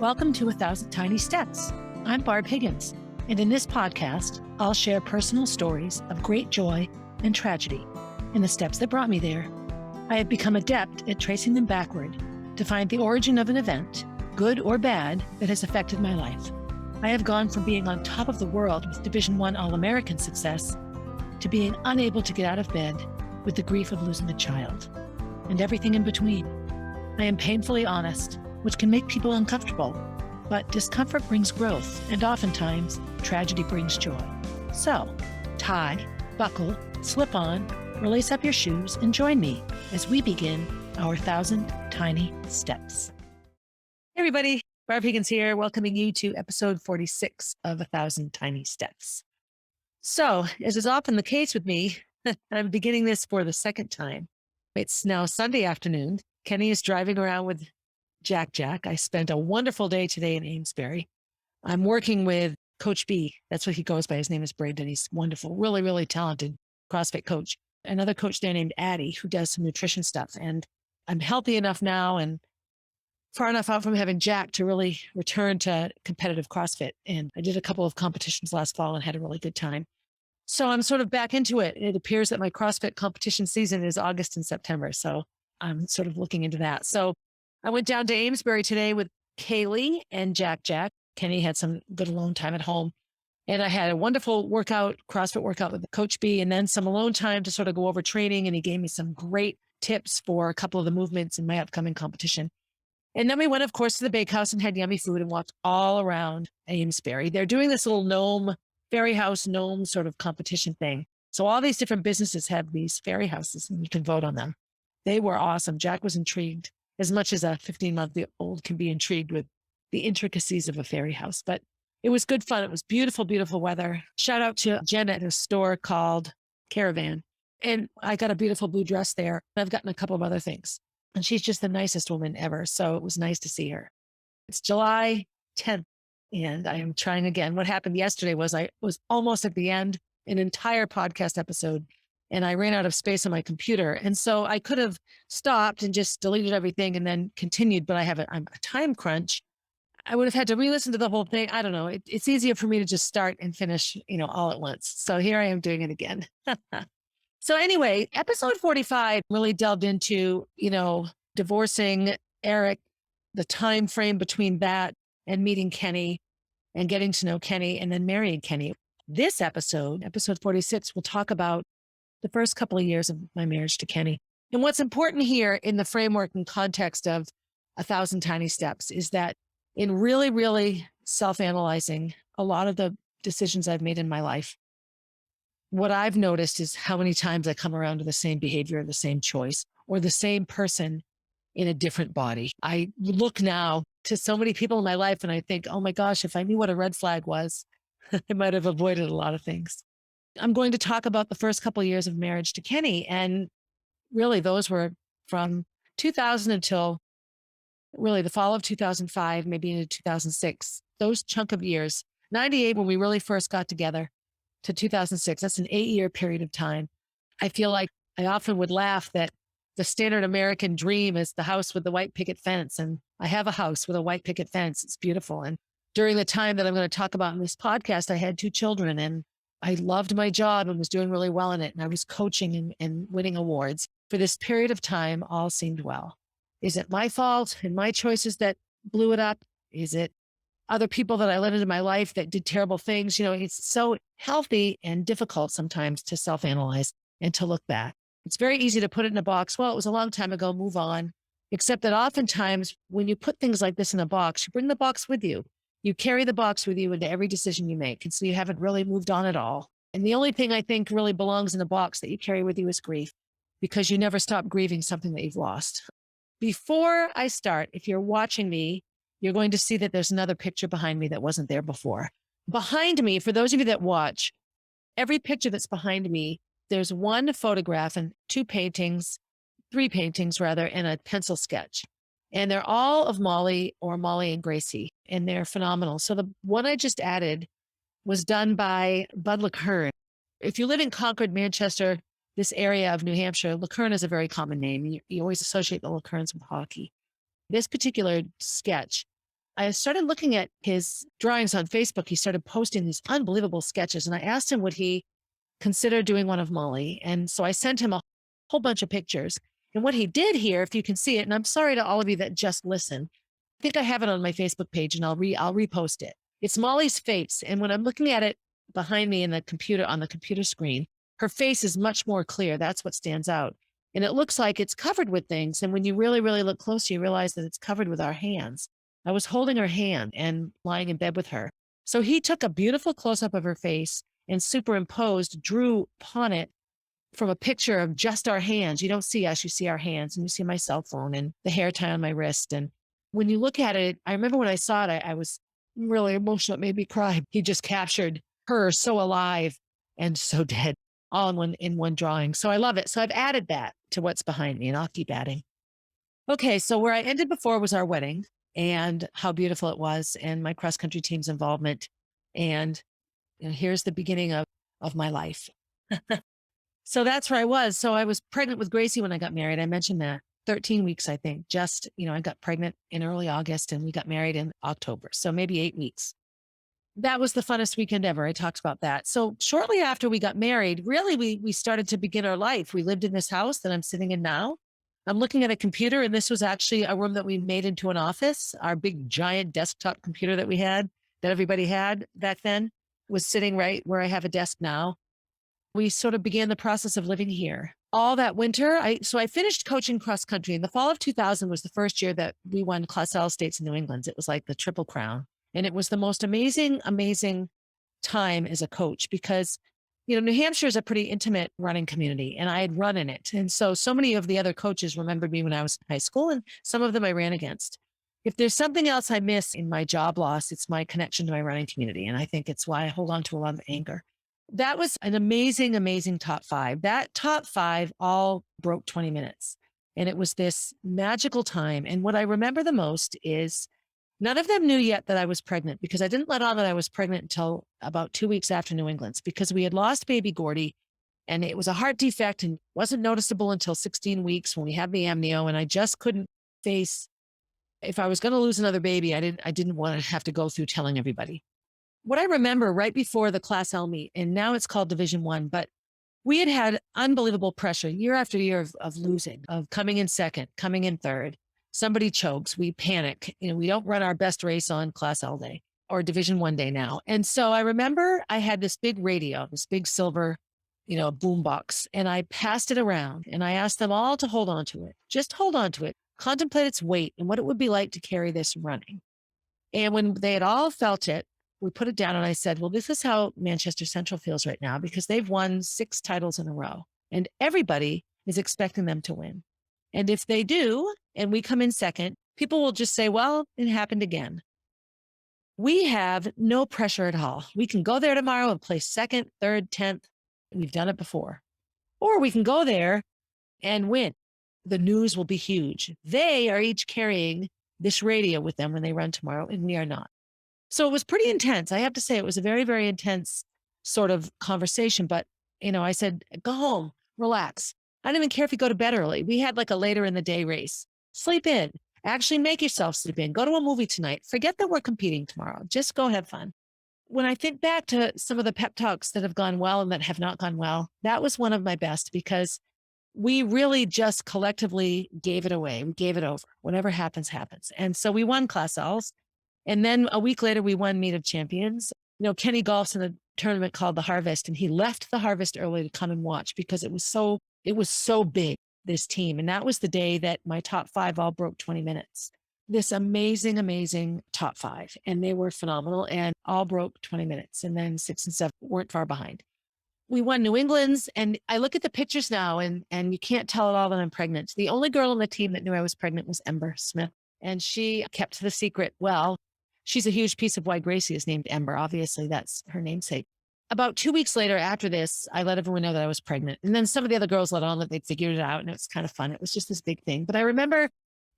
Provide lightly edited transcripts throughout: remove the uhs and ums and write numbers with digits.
Welcome to 1,000 Tiny Steps. I'm Barb Higgins, and in this podcast, I'll share personal stories of great joy and tragedy and the steps that brought me there. I have become adept at tracing them backward to find the origin of an event, good or bad, that has affected my life. I have gone from being on top of the world with Division I All-American success to being unable to get out of bed with the grief of losing a child, and everything in between. I am painfully honest, which can make people uncomfortable, but discomfort brings growth, and oftentimes, tragedy brings joy. So, tie, buckle, slip on, or lace up your shoes and join me as we begin our 1,000 Tiny Steps. Hey everybody, Barb Higgins here, welcoming you to episode 46 of 1,000 Tiny Steps. So, as is often the case with me, I'm beginning this for the second time. It's now Sunday afternoon. Kenny is driving around with Jack. I spent a wonderful day today in Amesbury. I'm working with Coach B. That's what he goes by. His name is Braden. He's wonderful, really, really talented CrossFit coach. Another coach there named Addie who does some nutrition stuff. And I'm healthy enough now and far enough out from having Jack to really return to competitive CrossFit. And I did a couple of competitions last fall and had a really good time. So I'm sort of back into it. It appears that my CrossFit competition season is August and September. So I'm sort of looking into that. So I went down to Amesbury today with Kaylee and Jack. Kenny had some good alone time at home. And I had a wonderful CrossFit workout with Coach B, and then some alone time to sort of go over training. And he gave me some great tips for a couple of the movements in my upcoming competition. And then we went, of course, to the bakehouse and had yummy food and walked all around Amesbury. They're doing this little fairy house gnome sort of competition thing. So all these different businesses have these fairy houses and you can vote on them. They were awesome. Jack was intrigued, as much as a 15-month-old can be intrigued with the intricacies of a fairy house. But it was good fun. It was beautiful, beautiful weather. Shout out to Jen at a store called Caravan. And I got a beautiful blue dress there. I've gotten a couple of other things. And she's just the nicest woman ever. So it was nice to see her. It's July 10th, and I am trying again. What happened yesterday was I was almost at the end, an entire podcast episode, and I ran out of space on my computer. And so I could have stopped and just deleted everything and then continued, but I'm a time crunch. I would have had to re-listen to the whole thing. I don't know. It's easier for me to just start and finish, all at once. So here I am doing it again. So anyway, episode 45 really delved into, divorcing Eric, the time frame between that and meeting Kenny and getting to know Kenny and then marrying Kenny. This episode 46, will talk about the first couple of years of my marriage to Kenny. And what's important here in the framework and context of 1,000 Tiny Steps is that in really, really self-analyzing a lot of the decisions I've made in my life, what I've noticed is how many times I come around to the same behavior, the same choice, or the same person in a different body. I look now to so many people in my life and I think, oh my gosh, if I knew what a red flag was, I might have avoided a lot of things. I'm going to talk about the first couple of years of marriage to Kenny. And really, those were from 2000 until really the fall of 2005, maybe into 2006. Those chunk of years, 98 when we really first got together to 2006. That's an 8-year period of time. I feel like I often would laugh that the standard American dream is the house with the white picket fence. And I have a house with a white picket fence. It's beautiful. And during the time that I'm going to talk about in this podcast, I had 2 children and I loved my job and was doing really well in it. And I was coaching and winning awards. For this period of time, all seemed well. Is it my fault and my choices that blew it up? Is it other people that I let into my life that did terrible things? It's so healthy and difficult sometimes to self-analyze and to look back. It's very easy to put it in a box. Well, it was a long time ago, move on. Except that oftentimes when you put things like this in a box, you bring the box with you. You carry the box with you into every decision you make. And so you haven't really moved on at all. And the only thing I think really belongs in a box that you carry with you is grief, because you never stop grieving something that you've lost. Before I start, if you're watching me, you're going to see that there's another picture behind me that wasn't there before. Behind me, for those of you that watch, every picture that's behind me, there's one photograph and 3 paintings rather, and a pencil sketch. And they're all of Molly and Gracie, and they're phenomenal. So the one I just added was done by Bud LaCurn. If you live in Concord, Manchester, this area of New Hampshire, LaCurn is a very common name. You always associate the LaCurns with hockey. This particular sketch I started looking at his drawings on Facebook. He started posting these unbelievable sketches. And I asked him, would he consider doing one of Molly? And so I sent him a whole bunch of pictures. And what he did here, if you can see it, and I'm sorry to all of you that just listen, I think I have it on my Facebook page and I'll repost it. It's Molly's face. And when I'm looking at it behind me in the computer, on the computer screen, her face is much more clear. That's what stands out. And it looks like it's covered with things. And when you really, really look closer, you realize that it's covered with our hands. I was holding her hand and lying in bed with her. So he took a beautiful close up of her face and superimposed, drew upon it from a picture of just our hands. You don't see us, you see our hands, and you see my cell phone and the hair tie on my wrist. And when you look at it, I remember when I saw it, I was really emotional. It made me cry. He just captured her so alive and so dead, all in one drawing. So I love it. So I've added that to what's behind me, and I'll keep adding. Okay, so where I ended before was our wedding and how beautiful it was, and my cross country team's involvement. And here's the beginning of my life. So that's where I was. So I was pregnant with Gracie when I got married. I mentioned that 13 weeks, I think. Just, I got pregnant in early August and we got married in October. So maybe 8 weeks. That was the funnest weekend ever. I talked about that. So shortly after we got married, really, we started to begin our life. We lived in this house that I'm sitting in now. I'm looking at a computer, and this was actually a room that we made into an office. Our big giant desktop computer that we had, that everybody had back then, was sitting right where I have a desk now. We sort of began the process of living here. All that winter, I finished coaching cross country. In the fall of 2000 was the first year that we won Class L states in New England. It was like the Triple Crown. And it was the most amazing, amazing time as a coach because, New Hampshire is a pretty intimate running community, and I had run in it. And so many of the other coaches remembered me when I was in high school, and some of them I ran against. If there's something else I miss in my job loss, it's my connection to my running community. And I think it's why I hold on to a lot of anger. That was an amazing, amazing top 5. That top 5 all broke 20 minutes. And it was this magical time. And what I remember the most is none of them knew yet that I was pregnant, because I didn't let on that I was pregnant until about 2 weeks after New England's, because we had lost baby Gordy and it was a heart defect and wasn't noticeable until 16 weeks when we had the amnio. And I just couldn't face, if I was going to lose another baby, I didn't want to have to go through telling everybody. What I remember right before the Class L meet, and now it's called Division 1, but we had unbelievable pressure year after year of losing, of coming in second, coming in third. Somebody chokes, we panic. We don't run our best race on Class L day or Division 1 day now. And so I remember I had this big radio, this big silver, boom box, and I passed it around and I asked them all to hold on to it. Just hold on to it. Contemplate its weight and what it would be like to carry this running. And when they had all felt it, we put it down and I said, well, this is how Manchester Central feels right now, because they've won 6 titles in a row and everybody is expecting them to win. And if they do, and we come in second, people will just say, well, it happened again. We have no pressure at all. We can go there tomorrow and place second, third, 10th. We've done it before. Or we can go there and win. The news will be huge. They are each carrying this radio with them when they run tomorrow, and we are not. So it was pretty intense. I have to say it was a very, very intense sort of conversation. But, I said, go home, relax. I don't even care if you go to bed early. We had like a later in the day race. Sleep in. Actually make yourself sleep in. Go to a movie tonight. Forget that we're competing tomorrow. Just go have fun. When I think back to some of the pep talks that have gone well and that have not gone well, that was one of my best, because we really just collectively gave it away. We gave it over. Whatever happens, happens. And so we won Class L's. And then a week later, we won Meet of Champions. Kenny golfs in a tournament called the Harvest, and he left the Harvest early to come and watch because it was so big, this team. And that was the day that my top 5 all broke 20 minutes. This amazing, amazing top 5. And they were phenomenal and all broke 20 minutes. And then 6 and 7 weren't far behind. We won New England's, and I look at the pictures now and you can't tell at all that I'm pregnant. The only girl on the team that knew I was pregnant was Ember Smith, and she kept the secret well. She's a huge piece of why Gracie is named Ember. Obviously, that's her namesake. About 2 weeks later after this, I let everyone know that I was pregnant. And then some of the other girls let on that they'd figured it out, and it was kind of fun. It was just this big thing. But I remember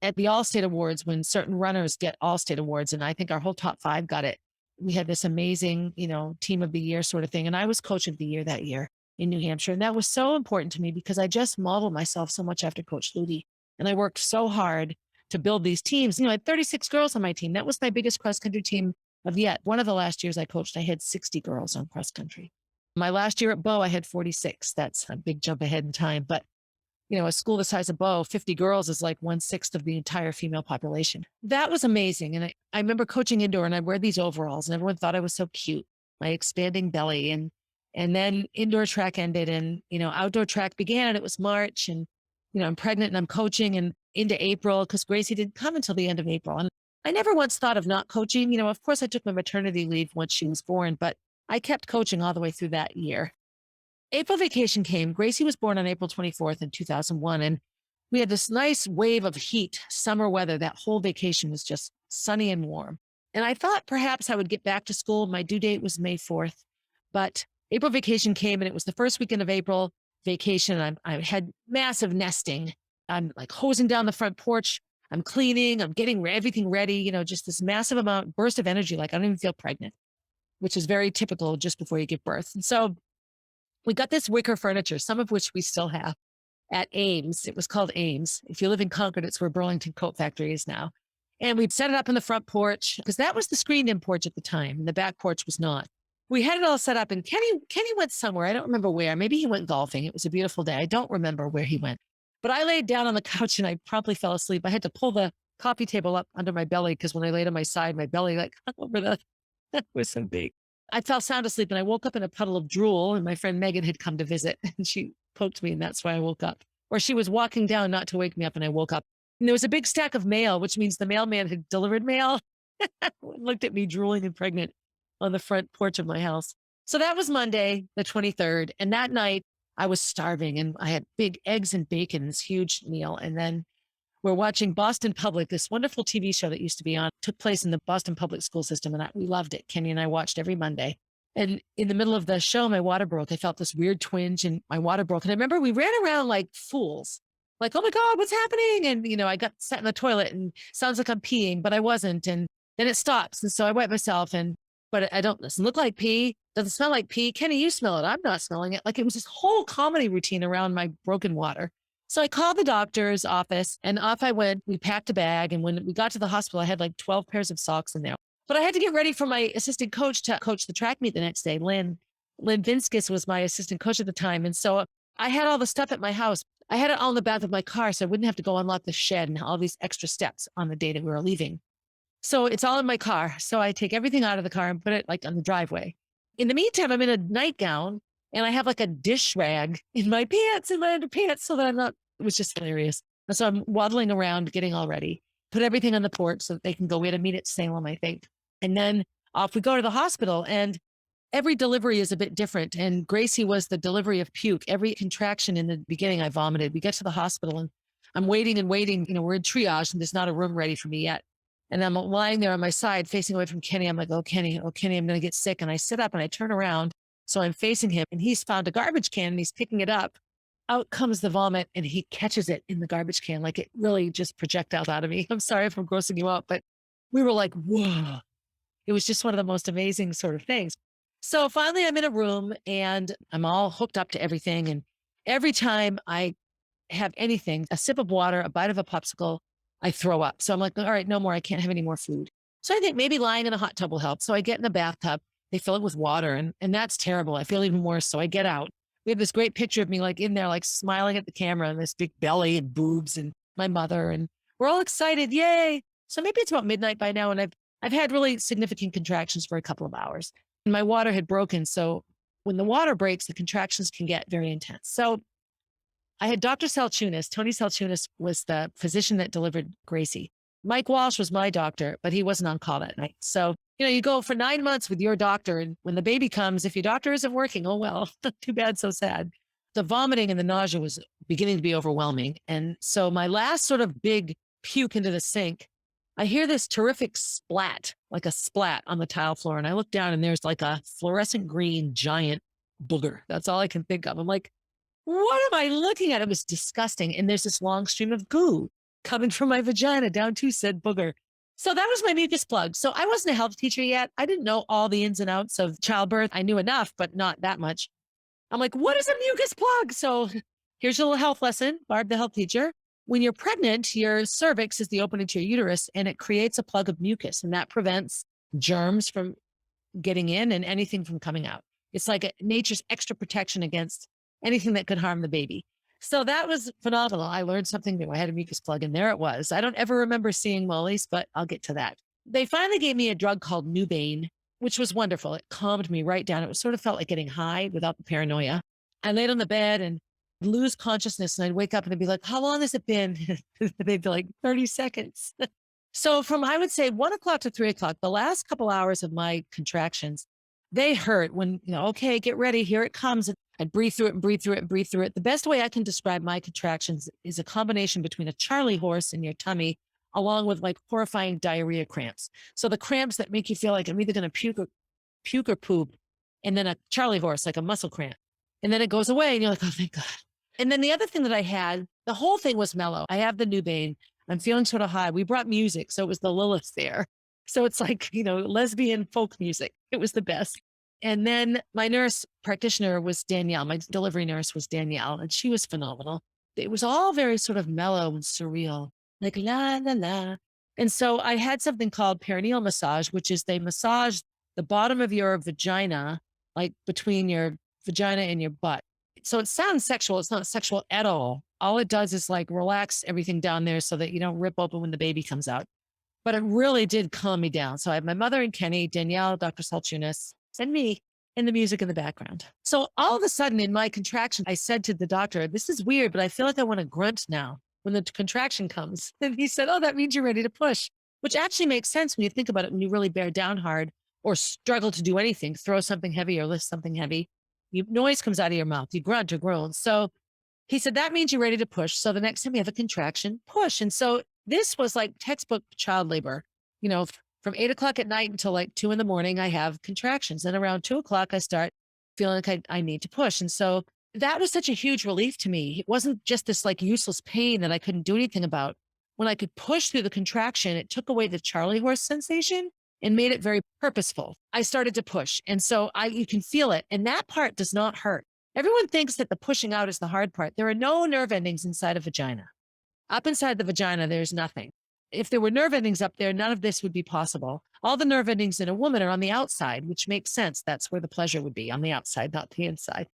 at the All-State Awards, when certain runners get All-State Awards, and I think our whole top 5 got it. We had this amazing, team of the year sort of thing. And I was coach of the year that year in New Hampshire. And that was so important to me because I just modeled myself so much after Coach Ludi. And I worked so hard to build these teams. I had 36 girls on my team. That was my biggest cross country team of yet. One of the last years I coached, I had 60 girls on cross country. My last year at Bow, I had 46. That's a big jump ahead in time. But, a school the size of Bow, 50 girls is like 1/6 of the entire female population. That was amazing. And I remember coaching indoor and I'd wear these overalls and everyone thought I was so cute, my expanding belly. And then indoor track ended and, outdoor track began and it was March and, I'm pregnant and I'm coaching and into April because Gracie didn't come until the end of April. And I never once thought of not coaching. Of course I took my maternity leave once she was born, but I kept coaching all the way through that year. April vacation came. Gracie was born on April 24th in 2001. And we had this nice wave of heat, summer weather. That whole vacation was just sunny and warm. And I thought perhaps I would get back to school. My due date was May 4th, but April vacation came and it was the first weekend of April vacation. I had massive nesting. I'm like hosing down the front porch. I'm cleaning. I'm getting everything ready, just this massive burst of energy. Like I don't even feel pregnant, which is very typical just before you give birth. And so we got this wicker furniture, some of which we still have at Ames. It was called Ames. If you live in Concord, it's where Burlington Coat Factory is now. And we'd set it up in the front porch because that was the screened-in porch at the time, and the back porch was not. We had it all set up, and Kenny went somewhere. I don't remember where. Maybe he went golfing. It was a beautiful day. I don't remember where he went. But I laid down on the couch, and I promptly fell asleep. I had to pull the coffee table up under my belly because when I laid on my side, my belly hung over that was so big. I fell sound asleep and I woke up in a puddle of drool and my friend Megan had come to visit and she poked me and that's why I woke up. Or she was walking down not to wake me up and I woke up. And there was a big stack of mail, which means the mailman had delivered mail. Looked at me drooling and pregnant on the front porch of my house. So that was Monday, the 23rd. And that night I was starving and I had big eggs and bacon, this huge meal. And then we're watching Boston Public, this wonderful TV show that used to be on, took place in the Boston Public school system. And we loved it. Kenny and I watched every Monday. And in the middle of the show, my water broke. I felt this weird twinge and my water broke. And I remember we ran around like fools, like, oh my God, what's happening? And, I got sat in the toilet and sounds like I'm peeing, but I wasn't. And then it stops. And so I wet myself but it doesn't look like pee. Doesn't smell like pee. Kenny, you smell it. I'm not smelling it. Like it was this whole comedy routine around my broken water. So I called the doctor's office and off I went. We packed a bag. And when we got to the hospital, I had like 12 pairs of socks in there. But I had to get ready for my assistant coach to coach the track meet the next day. Lynn Vinskus was my assistant coach at the time. And so I had all the stuff at my house. I had it all in the back of my car so I wouldn't have to go unlock the shed and all these extra steps on the day that we were leaving. So it's all in my car. So I take everything out of the car and put it like on the driveway. In the meantime, I'm in a nightgown and I have like a dish rag in my pants, in my underpants, so that it was just hilarious. And so I'm waddling around, getting all ready, put everything on the porch so that they can go. We had a meet at Salem, I think. And then off we go to the hospital and every delivery is a bit different. And Gracie was the delivery of puke. Every contraction in the beginning, I vomited. We get to the hospital and I'm waiting and waiting. We're in triage and there's not a room ready for me yet. And I'm lying there on my side facing away from Kenny. I'm like, oh, Kenny, I'm going to get sick. And I sit up and I turn around. So I'm facing him and he's found a garbage can and he's picking it up. Out comes the vomit and he catches it in the garbage can. Like it really just projectiles out of me. I'm sorry if I'm grossing you out, but we were like, whoa. It was just one of the most amazing sort of things. So finally I'm in a room and I'm all hooked up to everything. And every time I have anything, a sip of water, a bite of a popsicle, I throw up. So I'm like, all right, no more. I can't have any more food. So I think maybe lying in a hot tub will help. So I get in the bathtub, they fill it with water and that's terrible. I feel even worse. So I get out. We have this great picture of me like in there, like smiling at the camera and this big belly and boobs and my mother. And we're all excited. Yay. So maybe it's about midnight by now. And I've had really significant contractions for a couple of hours and my water had broken. So when the water breaks, the contractions can get very intense. So I had Dr. Salchunas. Tony Salchunas was the physician that delivered Gracie. Mike Walsh was my doctor, but he wasn't on call that night. So, you go for 9 months with your doctor. And when the baby comes, if your doctor isn't working, oh, well, too bad, so sad. The vomiting and the nausea was beginning to be overwhelming. And so my last sort of big puke into the sink, I hear this terrific splat, like a splat on the tile floor. And I look down and there's like a fluorescent green giant booger. That's all I can think of. I'm like, what am I looking at? It was disgusting. And there's this long stream of goo coming from my vagina down to said booger. So that was my mucus plug. So I wasn't a health teacher yet. I didn't know all the ins and outs of childbirth. I knew enough, but not that much. I'm like, what is a mucus plug? So here's a little health lesson. Barb, the health teacher. When you're pregnant, your cervix is the opening to your uterus and it creates a plug of mucus, and that prevents germs from getting in and anything from coming out. It's like nature's extra protection against anything that could harm the baby. So that was phenomenal. I learned something new. I had a mucus plug and there it was. I don't ever remember seeing Molly's, but I'll get to that. They finally gave me a drug called Nubane, which was wonderful. It calmed me right down. It was sort of felt like getting high without the paranoia. I laid on the bed and lose consciousness and I'd wake up and I'd be like, how long has it been? They'd be like 30 seconds. So from, I would say 1 o'clock to 3 o'clock, the last couple hours of my contractions, they hurt when, okay, get ready. Here it comes. And I'd breathe through it and breathe through it and breathe through it. The best way I can describe my contractions is a combination between a Charlie horse in your tummy, along with like horrifying diarrhea cramps. So the cramps that make you feel like I'm either going to puke or poop. And then a Charlie horse, like a muscle cramp. And then it goes away and you're like, oh, thank God. And then the other thing that I had, the whole thing was mellow. I have the Nubane. I'm feeling sort of high. We brought music. So it was the Lilith there. So it's like, lesbian folk music. It was the best. And then my nurse practitioner was Danielle. My delivery nurse was Danielle, and she was phenomenal. It was all very sort of mellow and surreal, like la, la, la. And so I had something called perineal massage, which is they massage the bottom of your vagina, like between your vagina and your butt. So it sounds sexual. It's not sexual at all. All it does is like relax everything down there so that you don't rip open when the baby comes out. But it really did calm me down. So I had my mother and Kenny, Danielle, Dr. Salchunas, and me, and the music in the background. So all of a sudden in my contraction, I said to the doctor, this is weird, but I feel like I want to grunt now when the contraction comes. And he said, oh, that means you're ready to push, which actually makes sense when you think about it. When you really bear down hard or struggle to do anything, throw something heavy or lift something heavy, noise comes out of your mouth, you grunt or groan. So he said, that means you're ready to push. So the next time you have a contraction, push. And so this was like textbook child labor, from 8 o'clock at night until like 2 a.m, I have contractions. And around 2 o'clock, I start feeling like I need to push. And so that was such a huge relief to me. It wasn't just this like useless pain that I couldn't do anything about. When I could push through the contraction, it took away the Charlie horse sensation and made it very purposeful. I started to push. And so you can feel it. And that part does not hurt. Everyone thinks that the pushing out is the hard part. There are no nerve endings inside a vagina. Up inside the vagina, there's nothing. If there were nerve endings up there, none of this would be possible. All the nerve endings in a woman are on the outside, which makes sense. That's where the pleasure would be, on the outside, not the inside.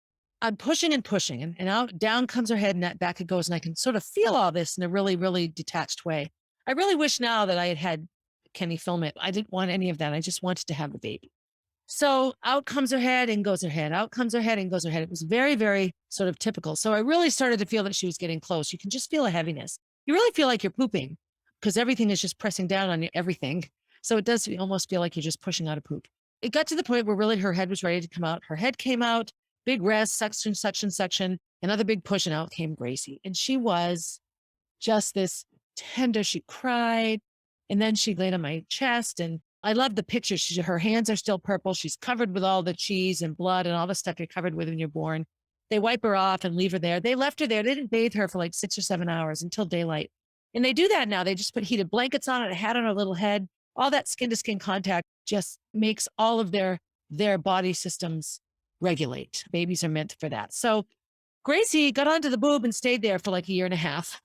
I'm pushing and pushing, and out, down comes her head, and back it goes. And I can sort of feel all this in a really, really detached way. I really wish now that I had Kenny film it. I didn't want any of that. I just wanted to have the baby. So out comes her head and goes her head. Out comes her head and goes her head. It was very, very sort of typical. So I really started to feel that she was getting close. You can just feel a heaviness. You really feel like you're pooping because everything is just pressing down on you, everything. So it does almost feel like you're just pushing out a poop. It got to the point where really her head was ready to come out. Her head came out, big rest, suction, suction, suction, another big push, and out came Gracie. And she was just this tender. She cried. And then she laid on my chest, and I love the picture. Her hands are still purple. She's covered with all the cheese and blood and all the stuff you're covered with when you're born. They wipe her off and leave her there. They left her there. They didn't bathe her for like 6 or 7 hours until daylight. And they do that now. They just put heated blankets on it, a hat on her little head. All that skin to skin contact just makes all of their body systems regulate. Babies are meant for that. So Gracie got onto the boob and stayed there for like a year and a half.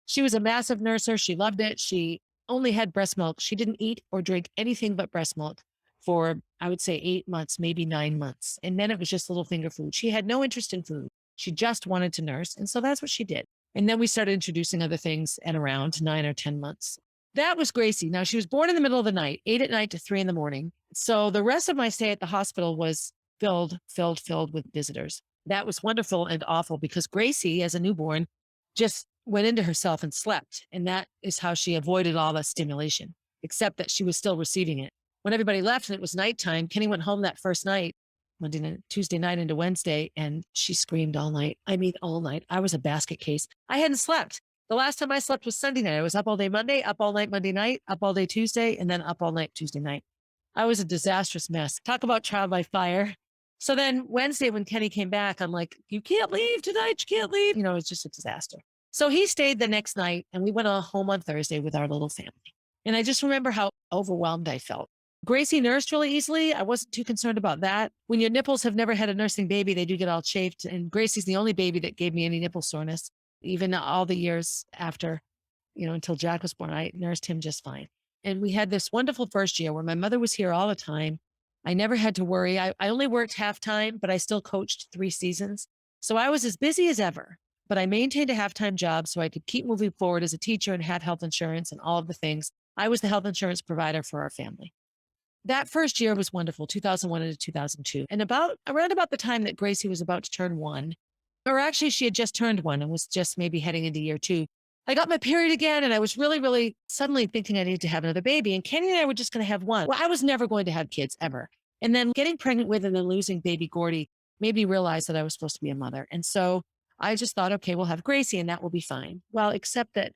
She was a massive nurser. She loved it. She only had breast milk. She didn't eat or drink anything but breast milk for, I would say, 8 months, maybe 9 months. And then it was just little finger food. She had no interest in food. She just wanted to nurse. And so that's what she did. And then we started introducing other things at around 9 or 10 months. That was Gracie. Now, she was born in the middle of the night, 8 at night to 3 a.m. So the rest of my stay at the hospital was filled with visitors. That was wonderful and awful because Gracie, as a newborn, just went into herself and slept. And that is how she avoided all the stimulation, except that she was still receiving it. When everybody left and it was nighttime, Kenny went home that first night, Tuesday night into Wednesday, and she screamed all night. I mean, all night. I was a basket case. I hadn't slept. The last time I slept was Sunday night. I was up all day Monday, up all night Monday night, up all day Tuesday, and then up all night Tuesday night. I was a disastrous mess. Talk about trial by fire. So then Wednesday when Kenny came back, I'm like, you can't leave tonight. You can't leave. It was just a disaster. So he stayed the next night and we went home on Thursday with our little family. And I just remember how overwhelmed I felt. Gracie nursed really easily. I wasn't too concerned about that. When your nipples have never had a nursing baby, they do get all chafed. And Gracie's the only baby that gave me any nipple soreness. Even all the years after, until Jack was born, I nursed him just fine. And we had this wonderful first year where my mother was here all the time. I never had to worry. I only worked halftime, but I still coached 3 seasons. So I was as busy as ever, but I maintained a halftime job so I could keep moving forward as a teacher and had health insurance and all of the things. I was the health insurance provider for our family. That first year was wonderful, 2001 into 2002. And around about the time that Gracie was about to turn 1, or actually she had just turned 1 and was just maybe heading into year 2, I got my period again. And I was really, really suddenly thinking I needed to have another baby. And Kenny and I were just going to have one. Well, I was never going to have kids ever. And then getting pregnant with and then losing baby Gordy made me realize that I was supposed to be a mother. And so I just thought, okay, we'll have Gracie and that will be fine. Well, except that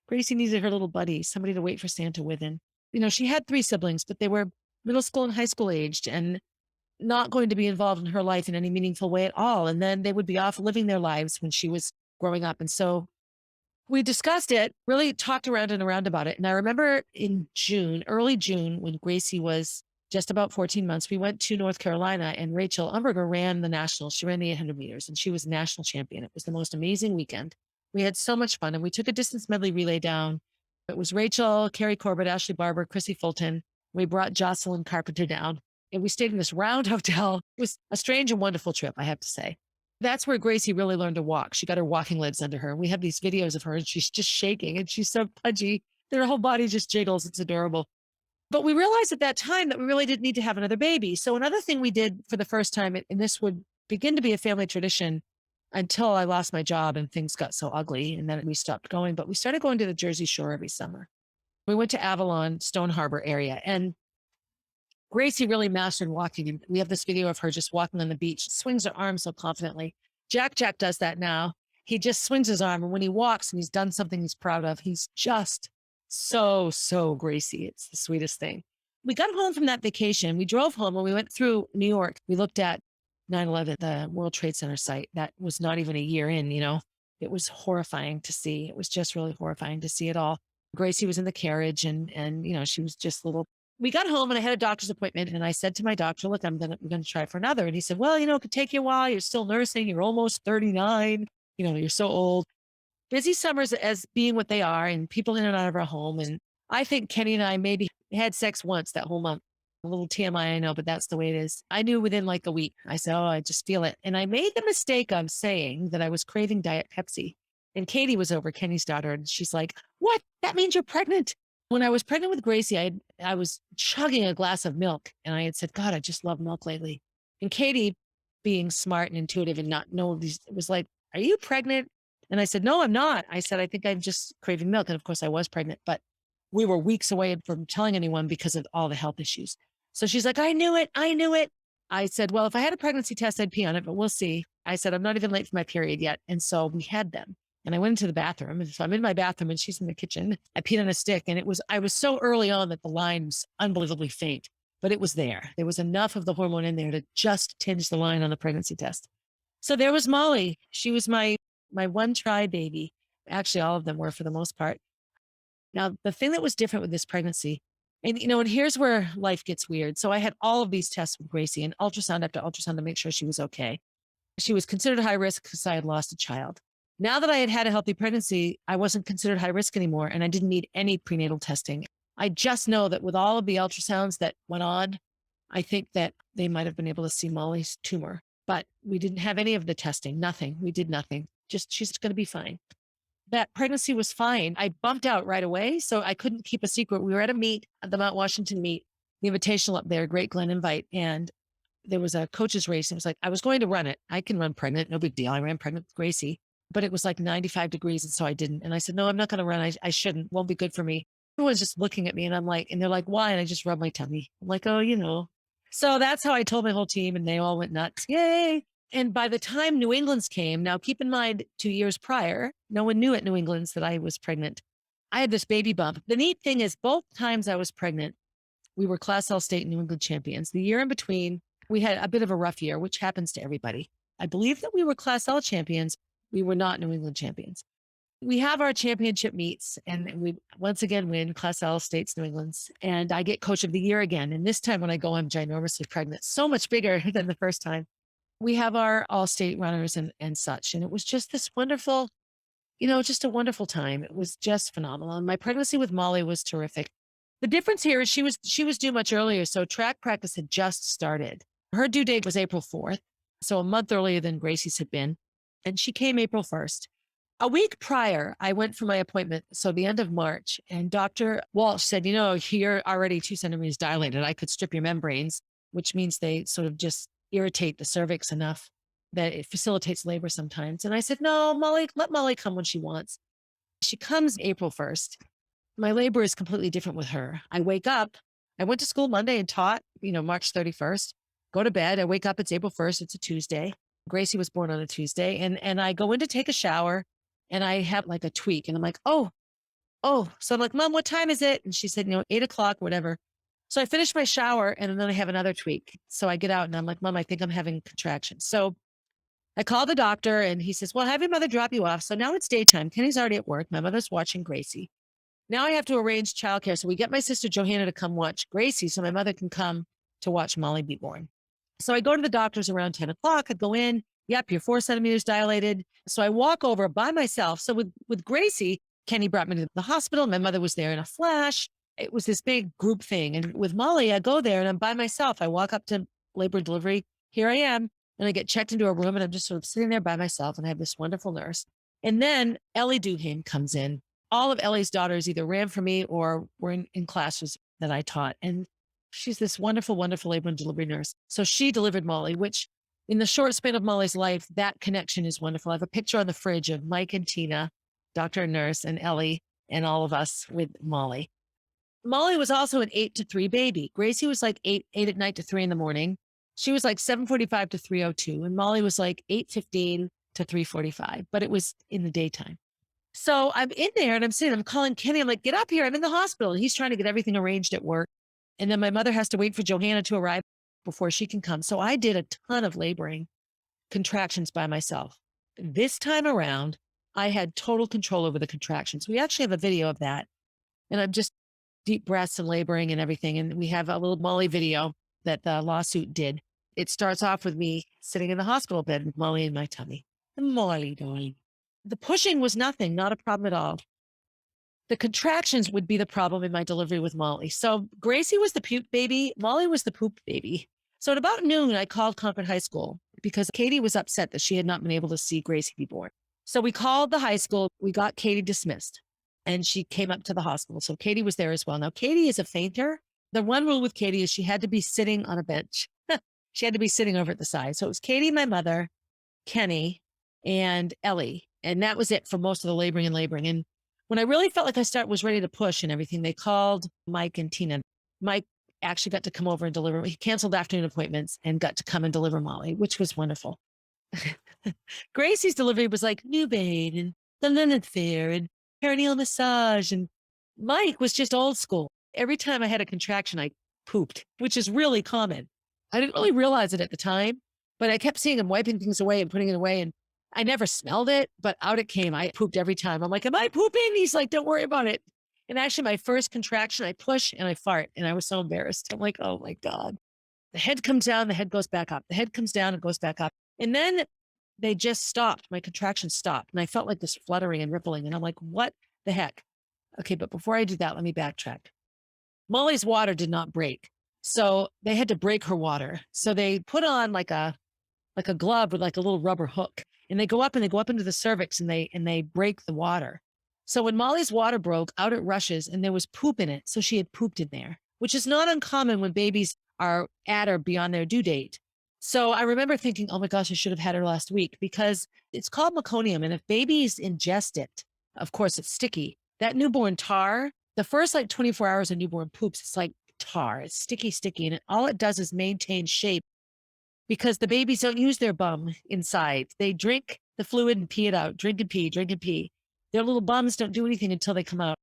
Gracie needed her little buddy, somebody to wait for Santa with. And, she had 3 siblings, but they were middle school and high school aged and not going to be involved in her life in any meaningful way at all. And then they would be off living their lives when she was growing up. And so we discussed it, really talked around and around about it. And I remember in June, early June, when Gracie was just about 14 months, we went to North Carolina and Rachel Umberger ran the nationals. She ran the 800 meters and she was national champion. It was the most amazing weekend. We had so much fun and we took a distance medley relay down. It was Rachel, Carrie Corbett, Ashley Barber, Chrissy Fulton. We brought Jocelyn Carpenter down and we stayed in this round hotel. It was a strange and wonderful trip, I have to say. That's where Gracie really learned to walk. She got her walking legs under her. We have these videos of her and she's just shaking and she's so pudgy that her whole body just jiggles. It's adorable. But we realized at that time that we really did need to have another baby. So another thing we did for the first time, and this would begin to be a family tradition until I lost my job and things got so ugly and then we stopped going, but we started going to the Jersey Shore every summer. We went to Avalon, Stone Harbor area, and Gracie really mastered walking. And we have this video of her just walking on the beach, swings her arm so confidently. Jack does that now. He just swings his arm. And when he walks and he's done something he's proud of, he's just so Gracie. It's the sweetest thing. We got home from that vacation. We drove home and we went through New York. We looked at 9/11, the World Trade Center site. That was not even a year in, It was horrifying to see. It was just really horrifying to see it all. Gracie was in the carriage and she was just little. We got home and I had a doctor's appointment and I said to my doctor, look, we're going to try for another. And he said, well, it could take you a while. You're still nursing. You're almost 39. You're so old. Busy summers as being what they are and people in and out of our home. And I think Kenny and I maybe had sex once that whole month. A little TMI, I know, but that's the way it is. I knew within like a week. I said, oh, I just feel it. And I made the mistake of saying that I was craving Diet Pepsi. And Katie was over, Kenny's daughter, and she's like, what? That means you're pregnant. When I was pregnant with Gracie, I was chugging a glass of milk and I had said, God, I just love milk lately. And Katie, being smart and intuitive and not know these, was like, are you pregnant? And I said, no, I'm not. I said, I think I'm just craving milk. And of course I was pregnant, but we were weeks away from telling anyone because of all the health issues. So she's like, I knew it. I said, well, if I had a pregnancy test, I'd pee on it, but we'll see. I said, I'm not even late for my period yet. And so we had them. And I went into the bathroom. And so I'm in my bathroom and she's in the kitchen. I peed on a stick. And I was so early on that the line was unbelievably faint, but it was there. There was enough of the hormone in there to just tinge the line on the pregnancy test. So there was Molly. She was my one try baby. Actually, all of them were for the most part. Now, the thing that was different with this pregnancy, and here's where life gets weird. So I had all of these tests with Gracie and ultrasound after ultrasound to make sure she was okay. She was considered high risk because I had lost a child. Now that I had had a healthy pregnancy, I wasn't considered high risk anymore and I didn't need any prenatal testing. I just know that with all of the ultrasounds that went on, I think that they might have been able to see Molly's tumor, but we didn't have any of the testing, nothing. We did nothing. Just, she's going to be fine. That pregnancy was fine. I bumped out right away, so I couldn't keep a secret. We were at a meet, at the Mount Washington meet, the invitational up there, Great Glen Invite, and there was a coach's race. It was like, I was going to run it. I can run pregnant, no big deal. I ran pregnant with Gracie, but it was like 95 degrees, and so I didn't. And I said, no, I'm not going to run. I shouldn't. Won't be good for me. Everyone's just looking at me, and I'm like, and they're like, why? And I just rubbed my tummy. I'm like, oh. So that's how I told my whole team, and they all went nuts. Yay! And by the time New England's came, now keep in mind, 2 years prior, no one knew at New England's that I was pregnant. I had this baby bump. The neat thing is both times I was pregnant, we were Class L state and New England champions. The year in between, we had a bit of a rough year, which happens to everybody. I believe that we were Class L champions. We were not New England champions. We have our championship meets and we once again win Class L states, New England's, and I get coach of the year again. And this time when I go, I'm ginormously pregnant, so much bigger than the first time. We have our all-state runners and such. And it was just this wonderful just a wonderful time. It was just phenomenal. And my pregnancy with Molly was terrific. The difference here is she was due much earlier. So track practice had just started. Her due date was April 4th. So a month earlier than Gracie's had been. And she came April 1st. A week prior, I went for my appointment. So the end of March, and Dr. Walsh said, you're already 2 centimeters dilated. I could strip your membranes, which means they sort of just irritate the cervix enough that it facilitates labor sometimes. And I said, no, Molly, let Molly come when she wants. She comes April 1st. My labor is completely different with her. I wake up, I went to school Monday and taught, March 31st, go to bed. I wake up, it's April 1st, it's a Tuesday. Gracie was born on a Tuesday. And I go in to take a shower and I have like a tweak and I'm like, oh. So I'm like, Mom, what time is it? And she said, 8 o'clock, whatever. So I finish my shower and then I have another tweak. So I get out and I'm like, Mom, I think I'm having contractions. So I call the doctor and he says, well, have your mother drop you off. So now it's daytime. Kenny's already at work. My mother's watching Gracie. Now I have to arrange childcare. So we get my sister Johanna to come watch Gracie so my mother can come to watch Molly be born. So I go to the doctor's around 10 o'clock. I go in. Yep, you're 4 centimeters dilated. So I walk over by myself. So with Gracie, Kenny brought me to the hospital. My mother was there in a flash. It was this big group thing. And with Molly, I go there and I'm by myself. I walk up to labor and delivery. Here I am. And I get checked into a room and I'm just sort of sitting there by myself. And I have this wonderful nurse. And then Ellie Duhame comes in. All of Ellie's daughters either ran for me or were in classes that I taught. And she's this wonderful, wonderful labor and delivery nurse. So she delivered Molly, which in the short span of Molly's life, that connection is wonderful. I have a picture on the fridge of Mike and Tina, doctor and nurse, and Ellie, and all of us with Molly. Molly was also an 8 to 3 baby. Gracie was like 8 at night to 3 in the morning. She was like 7:45 to 3:02. And Molly was like 8:15 to 3:45, but it was in the daytime. So I'm in there and I'm calling Kenny. I'm like, get up here. I'm in the hospital. And he's trying to get everything arranged at work. And then my mother has to wait for Johanna to arrive before she can come. So I did a ton of laboring contractions by myself. This time around, I had total control over the contractions. We actually have a video of that. And I'm just deep breaths and laboring and everything. And we have a little Molly video that the lawsuit did. It starts off with me sitting in the hospital bed with Molly in my tummy. Molly, darling. The pushing was nothing, not a problem at all. The contractions would be the problem in my delivery with Molly. So Gracie was the puke baby. Molly was the poop baby. So at about noon, I called Concord High School because Katie was upset that she had not been able to see Gracie be born. So we called the high school. We got Katie dismissed and she came up to the hospital. So Katie was there as well. Now, Katie is a fainter. The one rule with Katie is she had to be sitting on a bench. She had to be sitting over at the side. So it was Katie, my mother, Kenny, and Ellie. And that was it for most of the laboring. And when I really felt like I was ready to push and everything, they called Mike and Tina. Mike actually got to come over and deliver. He canceled afternoon appointments and got to come and deliver Molly, which was wonderful. Gracie's delivery was like new bathe and the linen fair and perineal massage. And Mike was just old school. Every time I had a contraction, I pooped, which is really common. I didn't really realize it at the time, but I kept seeing him wiping things away and putting it away. And I never smelled it, but out it came. I pooped every time. I'm like, am I pooping? He's like, don't worry about it. And actually my first contraction, I push and I fart and I was so embarrassed. I'm like, oh my God. The head comes down, the head goes back up. The head comes down, it goes back up. And then they just stopped. My contractions stopped. And I felt like this fluttering and rippling. And I'm like, what the heck? Okay, but before I do that, let me backtrack. Molly's water did not break. So they had to break her water. So they put on like a glove with like a little rubber hook. And they go up into the cervix and they break the water. So when Molly's water broke, out it rushes and there was poop in it. So she had pooped in there, which is not uncommon when babies are at or beyond their due date. So I remember thinking, oh my gosh, I should have had her last week because it's called meconium. And if babies ingest it, of course it's sticky. That newborn tar, the first like 24 hours of newborn poops, it's like tar. It's sticky. And all it does is maintain shape because the babies don't use their bum inside. They drink the fluid and pee it out, drink and pee. Their little bums don't do anything until they come out.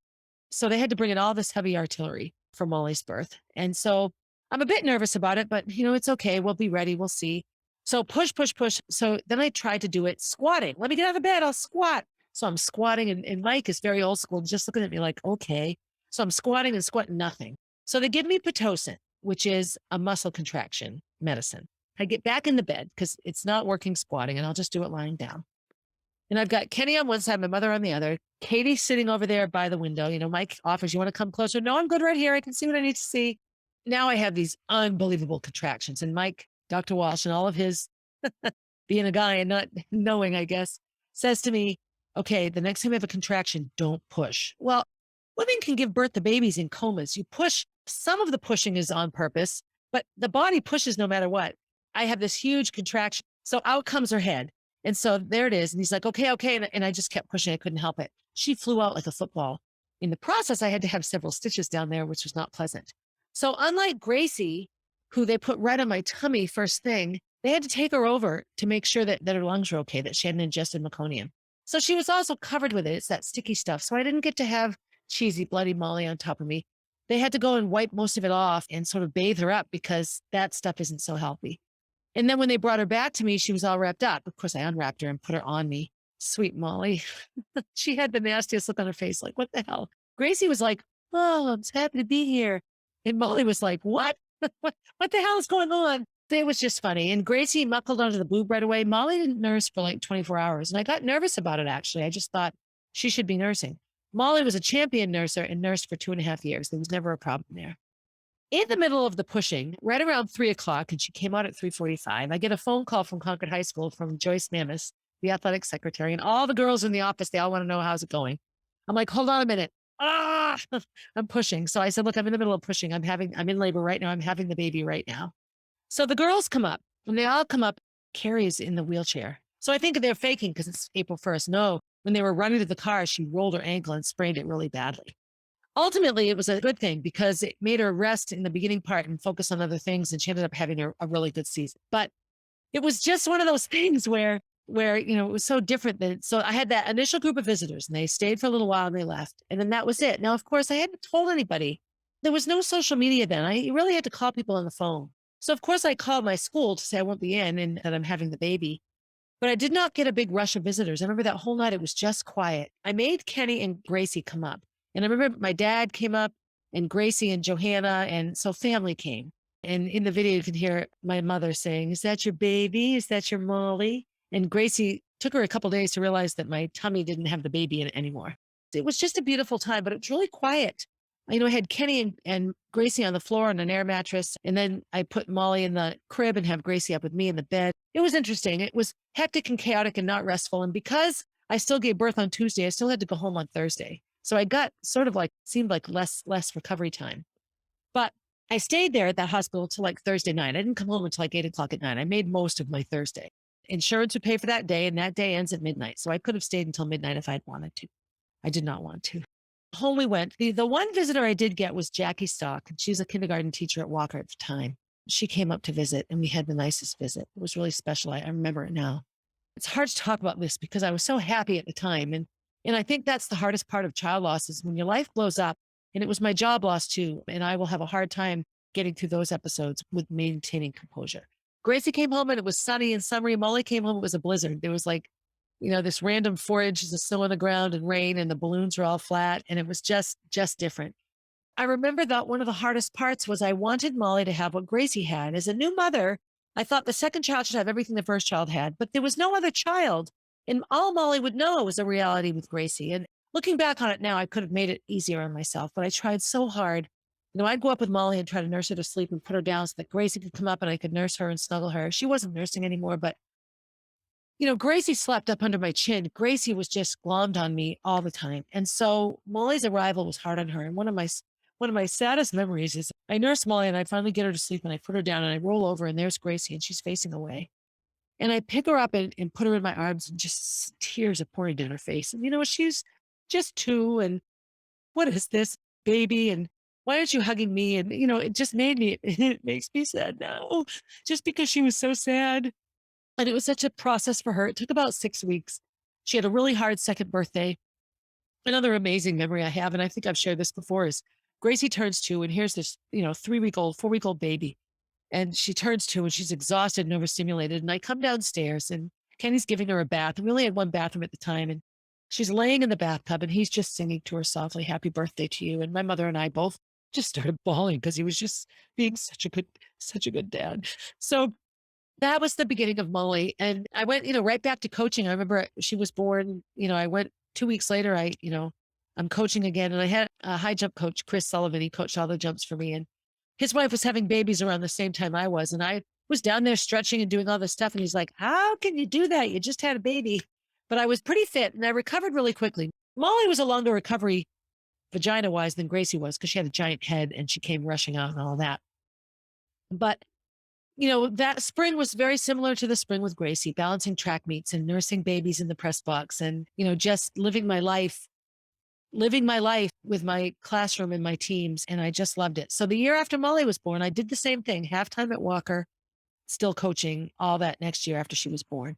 So they had to bring in all this heavy artillery for Molly's birth. And so I'm a bit nervous about it, but it's okay. We'll be ready. We'll see. So push. So then I tried to do it squatting. Let me get out of bed. I'll squat. So I'm squatting and Mike is very old school, just looking at me like, okay. So I'm squatting and squatting nothing. So they give me Pitocin, which is a muscle contraction medicine. I get back in the bed because it's not working squatting and I'll just do it lying down. And I've got Kenny on one side, my mother on the other. Katie's sitting over there by the window. Mike offers, you want to come closer? No, I'm good right here. I can see what I need to see. Now I have these unbelievable contractions. And Mike, Dr. Walsh, and all of his being a guy and not knowing, I guess, says to me, okay, the next time you have a contraction, don't push. Well, women can give birth to babies in comas. You push, some of the pushing is on purpose, but the body pushes no matter what. I have this huge contraction. So out comes her head. And so there it is. And he's like, okay, okay. And I just kept pushing. I couldn't help it. She flew out like a football. In the process, I had to have several stitches down there, which was not pleasant. So unlike Gracie, who they put right on my tummy first thing, they had to take her over to make sure that her lungs were okay, that she hadn't ingested meconium. So she was also covered with it. It's that sticky stuff. So I didn't get to have cheesy, bloody Molly on top of me. They had to go and wipe most of it off and sort of bathe her up because that stuff isn't so healthy. And then when they brought her back to me, she was all wrapped up. Of course, I unwrapped her and put her on me. Sweet Molly. She had the nastiest look on her face, like, what the hell? Gracie was like, oh, I'm so happy to be here. And Molly was like, what? What the hell is going on? It was just funny. And Gracie muckled onto the boob right away. Molly didn't nurse for like 24 hours. And I got nervous about it, actually. I just thought she should be nursing. Molly was a champion nurser and nursed for 2.5 years. There was never a problem there. In the middle of the pushing, right around 3:00, and she came out at 3:45, I get a phone call from Concord High School from Joyce Mammis, the athletic secretary, and all the girls in the office, they all want to know how's it going. I'm like, hold on a minute. Ah, I'm pushing. So I said, look, I'm in the middle of pushing. I'm in labor right now. I'm having the baby right now. So the girls come up and they all come up. Carrie's in the wheelchair. So I think they're faking because it's April 1st. No, when they were running to the car, she rolled her ankle and sprained it really badly. Ultimately, it was a good thing because it made her rest in the beginning part and focus on other things. And she ended up having a really good season. But it was just one of those things where it was so different so I had that initial group of visitors and they stayed for a little while and they left. And then that was it. Now, of course, I hadn't told anybody. There was no social media then. I really had to call people on the phone. So of course I called my school to say I won't be in and that I'm having the baby. But I did not get a big rush of visitors. I remember that whole night it was just quiet. I made Kenny and Gracie come up. And I remember my dad came up and Gracie and Johanna. And so family came. And in the video, you can hear my mother saying, is that your baby? Is that your Molly? And Gracie took her a couple of days to realize that my tummy didn't have the baby in it anymore. It was just a beautiful time, but it was really quiet. I had Kenny and Gracie on the floor on an air mattress. And then I put Molly in the crib and have Gracie up with me in the bed. It was interesting. It was hectic and chaotic and not restful. And because I still gave birth on Tuesday, I still had to go home on Thursday. So I got sort of seemed like less recovery time. But I stayed there at that hospital till like Thursday night. I didn't come home until like 8:00 at night. I made most of my Thursday. Insurance would pay for that day, and that day ends at midnight. So I could have stayed until midnight if I'd wanted to. I did not want to. Home we went. The one visitor I did get was Jackie Stock. And she's a kindergarten teacher at Walker at the time. She came up to visit, and we had the nicest visit. It was really special. I remember it now. It's hard to talk about this because I was so happy at the time. And I think that's the hardest part of child loss is when your life blows up. And it was my job loss too. And I will have a hard time getting through those episodes with maintaining composure. Gracie came home and it was sunny and summery. Molly came home, it was a blizzard. There was this random 4 inches of snow on the ground and rain and the balloons were all flat. And it was just different. I remember that one of the hardest parts was I wanted Molly to have what Gracie had. As a new mother, I thought the second child should have everything the first child had, but there was no other child. And all Molly would know was a reality with Gracie. And looking back on it now, I could have made it easier on myself, but I tried so hard. I'd go up with Molly and try to nurse her to sleep and put her down so that Gracie could come up and I could nurse her and snuggle her. She wasn't nursing anymore, but Gracie slept up under my chin. Gracie was just glommed on me all the time. And so Molly's arrival was hard on her. And one of my saddest memories is I nursed Molly and I finally get her to sleep and I put her down and I roll over and there's Gracie and she's facing away. And I pick her up and put her in my arms and just tears are pouring down her face. And she's just 2 and what is this, baby? And why aren't you hugging me? And, it just it makes me sad now just because she was so sad. And it was such a process for her. It took about 6 weeks. She had a really hard second birthday. Another amazing memory I have, and I think I've shared this before, is Gracie turns 2 and here's this, 3-week-old, 4-week-old baby. And she turns 2 and she's exhausted and overstimulated. And I come downstairs and Kenny's giving her a bath. And we only had one bathroom at the time. And she's laying in the bathtub and he's just singing to her softly, happy birthday to you. And my mother and I both just started bawling because he was just being such a good dad. So that was the beginning of Molly. And I went, right back to coaching. I remember she was born, I went 2 weeks later, I'm coaching again. And I had a high jump coach, Chris Sullivan. He coached all the jumps for me. And his wife was having babies around the same time I was. And I was down there stretching and doing all this stuff. And he's like, how can you do that? You just had a baby. But I was pretty fit and I recovered really quickly. Molly was a longer recovery vagina wise than Gracie was because she had a giant head and she came rushing out and all that. But that spring was very similar to the spring with Gracie, balancing track meets and nursing babies in the press box and, just living my life with my classroom and my teams. And I just loved it. So the year after Molly was born, I did the same thing, halftime at Walker, still coaching all that next year after she was born.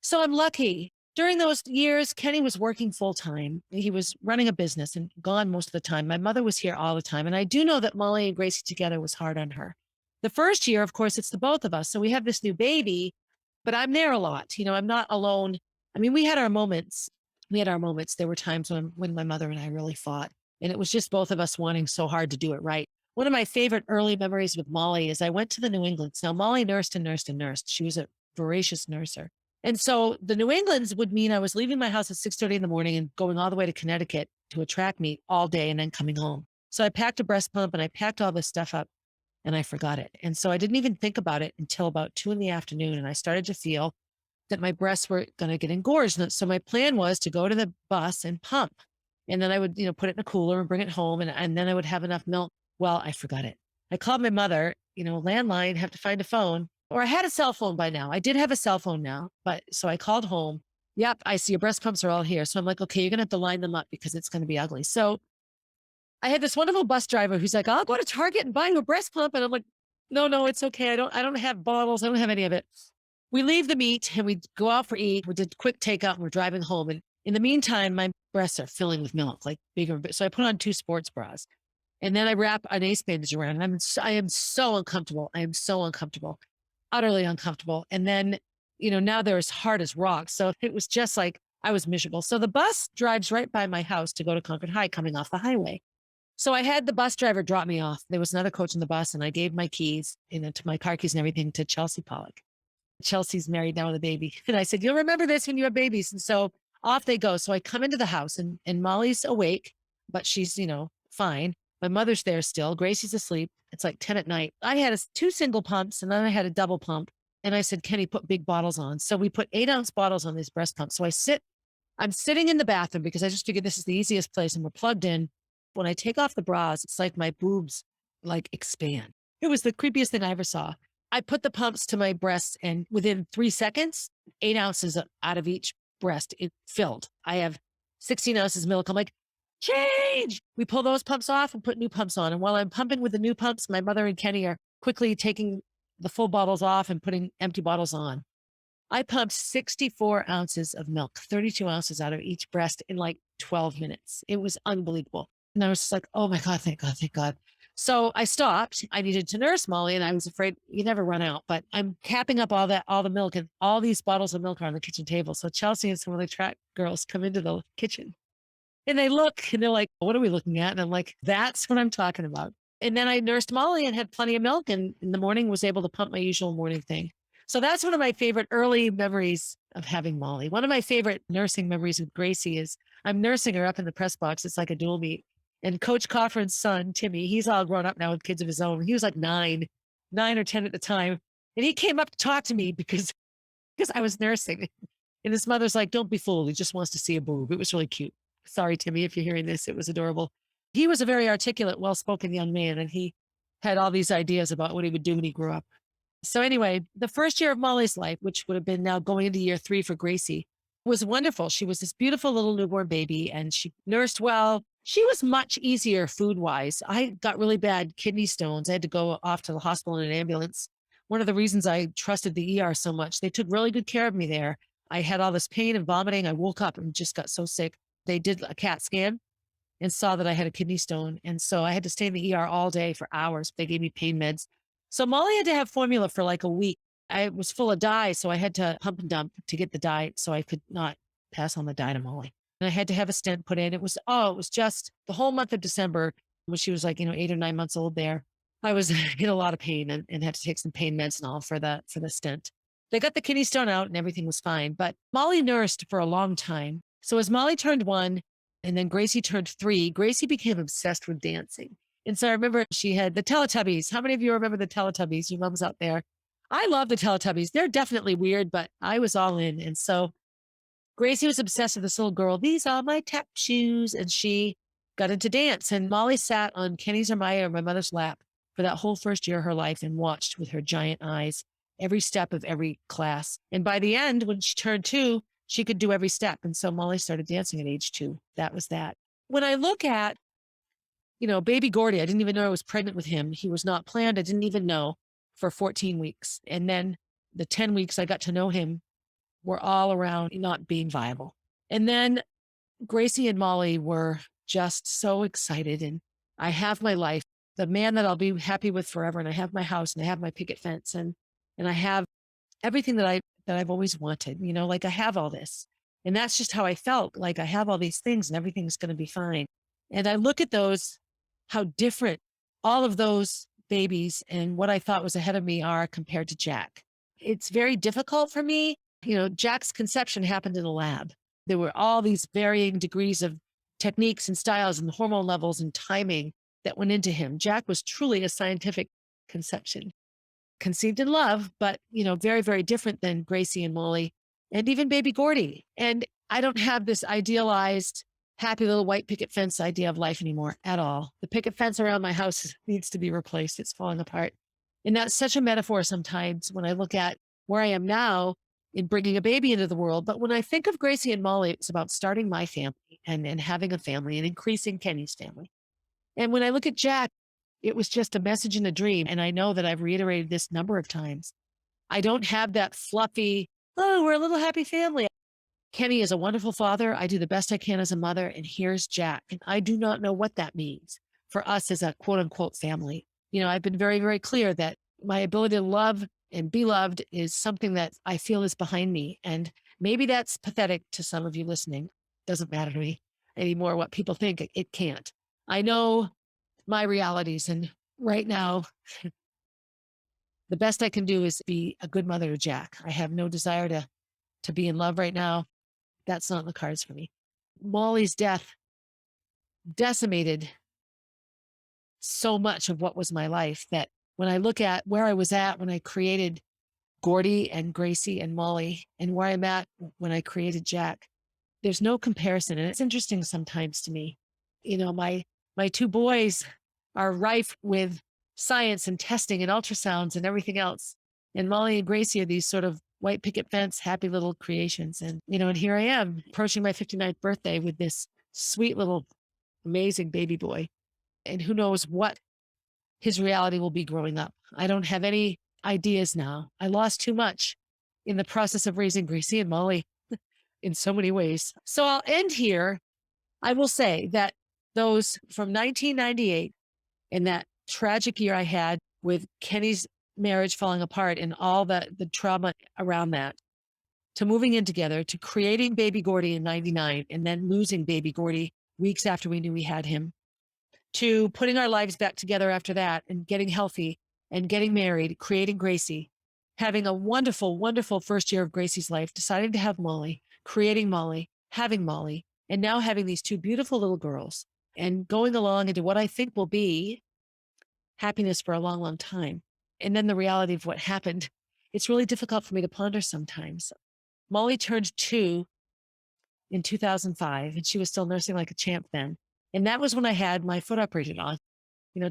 So I'm lucky. During those years, Kenny was working full time. He was running a business and gone most of the time. My mother was here all the time. And I do know that Molly and Gracie together was hard on her. The first year, of course, it's the both of us. So we have this new baby, but I'm there a lot. I'm not alone. I mean, we had our moments. There were times when my mother and I really fought, and it was just both of us wanting so hard to do it right. One of my favorite early memories with Molly is I went to the New Englands. Now, Molly nursed and nursed and nursed. She was a voracious nurser. And so the New Englands would mean I was leaving my house at 6:30 in the morning and going all the way to Connecticut to a track meet all day and then coming home. So I packed a breast pump and I packed all this stuff up and I forgot it. And so I didn't even think about it until about 2 in the afternoon. And I started to feel that my breasts were going to get engorged. And so my plan was to go to the bus and pump. And then I would, put it in a cooler and bring it home. And then I would have enough milk. Well, I forgot it. I called my mother, landline, have to find a phone. Or I had a cell phone by now. I did have a cell phone now. But so I called home. Yep, I see your breast pumps are all here. So I'm like, okay, you're going to have to line them up because it's going to be ugly. So I had this wonderful bus driver who's like, I'll go to Target and buy you a breast pump. And I'm like, no, it's okay. I don't have bottles. I don't have any of it. We leave the meet and we go out for eat. We did quick takeout and we're driving home. And in the meantime, my breasts are filling with milk, like bigger. So I put on 2 sports bras and then I wrap an ace bandage around. And I am so uncomfortable. I am so uncomfortable, utterly uncomfortable. And then, now they're as hard as rocks. So it was just like, I was miserable. So the bus drives right by my house to go to Concord High coming off the highway. So I had the bus driver drop me off. There was another coach in the bus and I gave my keys, to my car keys and everything to Chelsea Pollock. Chelsea's married now with a baby. And I said, you'll remember this when you have babies. And so off they go. So I come into the house and Molly's awake, but she's, fine. My mother's there still. Gracie's asleep. It's like 10 at night. I had 2 single pumps and then I had a double pump. And I said, Kenny, put big bottles on. So we put 8-ounce bottles on these breast pumps. So I'm sitting in the bathroom because I just figured this is the easiest place and we're plugged in. When I take off the bras, it's like my boobs expand. It was the creepiest thing I ever saw. I put the pumps to my breasts and within 3 seconds, 8 ounces out of each breast, it filled. I have 16 ounces of milk. I'm like, change. We pull those pumps off and put new pumps on. And while I'm pumping with the new pumps, my mother and Kenny are quickly taking the full bottles off and putting empty bottles on. I pumped 64 ounces of milk, 32 ounces out of each breast in 12 minutes. It was unbelievable. And I was just like, oh my God, thank God, thank God. So I stopped. I needed to nurse Molly and I was afraid you never run out, but I'm capping up all the milk and all these bottles of milk are on the kitchen table. So Chelsea and some of the track girls come into the kitchen and they look and they're like, what are we looking at? And I'm like, that's what I'm talking about. And then I nursed Molly and had plenty of milk and in the morning was able to pump my usual morning thing. So that's one of my favorite early memories of having Molly. One of my favorite nursing memories with Gracie is I'm nursing her up in the press box. It's like a dual meet. And Coach Coffrin's son, Timmy, he's all grown up now with kids of his own. He was like 9 or 10 at the time. And he came up to talk to me because I was nursing. And his mother's like, don't be fooled. He just wants to see a boob. It was really cute. Sorry, Timmy, if you're hearing this, it was adorable. He was a very articulate, well-spoken young man. And he had all these ideas about what he would do when he grew up. So anyway, the first year of Molly's life, which would have been now going into year 3 for Gracie, was wonderful. She was this beautiful little newborn baby and she nursed well. She was much easier food-wise. I got really bad kidney stones. I had to go off to the hospital in an ambulance. One of the reasons I trusted the ER so much, they took really good care of me there. I had all this pain and vomiting. I woke up and just got so sick. They did a CAT scan and saw that I had a kidney stone. And so I had to stay in the ER all day for hours. They gave me pain meds. So Molly had to have formula for a week. I was full of dye, so I had to pump and dump to get the dye so I could not pass on the dye to Molly. And I had to have a stent put in. It was just the whole month of December when she was 8 or 9 months old there. I was in a lot of pain and had to take some pain meds and all for the stent. They got the kidney stone out and everything was fine. But Molly nursed for a long time. So as Molly turned 1 and then Gracie turned 3, Gracie became obsessed with dancing. And so I remember she had the Teletubbies. How many of you remember the Teletubbies? Your mom's out there. I love the Teletubbies. They're definitely weird, but I was all in. And so Gracie was obsessed with this little girl. These are my tap shoes. And she got into dance. And Molly sat on Kenny's or my mother's lap for that whole first year of her life and watched with her giant eyes every step of every class. And by the end, when she turned 2, she could do every step. And so Molly started dancing at age 2. That was that. When I look at, baby Gordy, I didn't even know I was pregnant with him. He was not planned. I didn't even know for 14 weeks. And then the 10 weeks I got to know him were all around not being viable. And then Gracie and Molly were just so excited. And I have my life, the man that I'll be happy with forever. And I have my house and I have my picket fence and I have everything that I've always wanted, like I have all this. And that's just how I felt. Like I have all these things and everything's going to be fine. And I look at those, how different all of those babies and what I thought was ahead of me are compared to Jack. It's very difficult for me. Jack's conception happened in a lab. There were all these varying degrees of techniques and styles and hormone levels and timing that went into him. Jack was truly a scientific conception, conceived in love, but, very, very different than Gracie and Molly and even baby Gordy. And I don't have this idealized, happy little white picket fence idea of life anymore at all. The picket fence around my house needs to be replaced. It's falling apart. And that's such a metaphor sometimes when I look at where I am now in bringing a baby into the world. But when I think of Gracie and Molly, it's about starting my family and having a family and increasing Kenny's family. And when I look at Jack, it was just a message in a dream. And I know that I've reiterated this number of times. I don't have that fluffy, oh, we're a little happy family. Kenny is a wonderful father. I do the best I can as a mother. And here's Jack. And I do not know what that means for us as a quote unquote family. I've been very, very clear that my ability to love and be loved is something that I feel is behind me. And maybe that's pathetic to some of you listening. Doesn't matter to me anymore what people think. It can't. I know my realities. And right now, the best I can do is be a good mother to Jack. I have no desire to be in love right now. That's not in the cards for me. Molly's death decimated so much of what was my life that when I look at where I was at when I created Gordy and Gracie and Molly and where I'm at when I created Jack, there's no comparison. And it's interesting sometimes to me. My 2 boys are rife with science and testing and ultrasounds and everything else. And Molly and Gracie are these sort of white picket fence, happy little creations. And, and here I am approaching my 59th birthday with this sweet little amazing baby boy. And who knows what his reality will be growing up. I don't have any ideas now. I lost too much in the process of raising Gracie and Molly in so many ways. So I'll end here. I will say that those from 1998 and that tragic year I had with Kenny's marriage falling apart and all the trauma around that, to moving in together, to creating baby Gordy in 99 and then losing baby Gordy weeks after we knew we had him, to putting our lives back together after that and getting healthy and getting married, creating Gracie, having a wonderful, wonderful first year of Gracie's life, deciding to have Molly, creating Molly, having Molly, and now having these 2 beautiful little girls and going along into what I think will be happiness for a long, long time. And then the reality of what happened, it's really difficult for me to ponder sometimes. Molly turned 2 in 2005, and she was still nursing like a champ then. And that was when I had my foot operated on.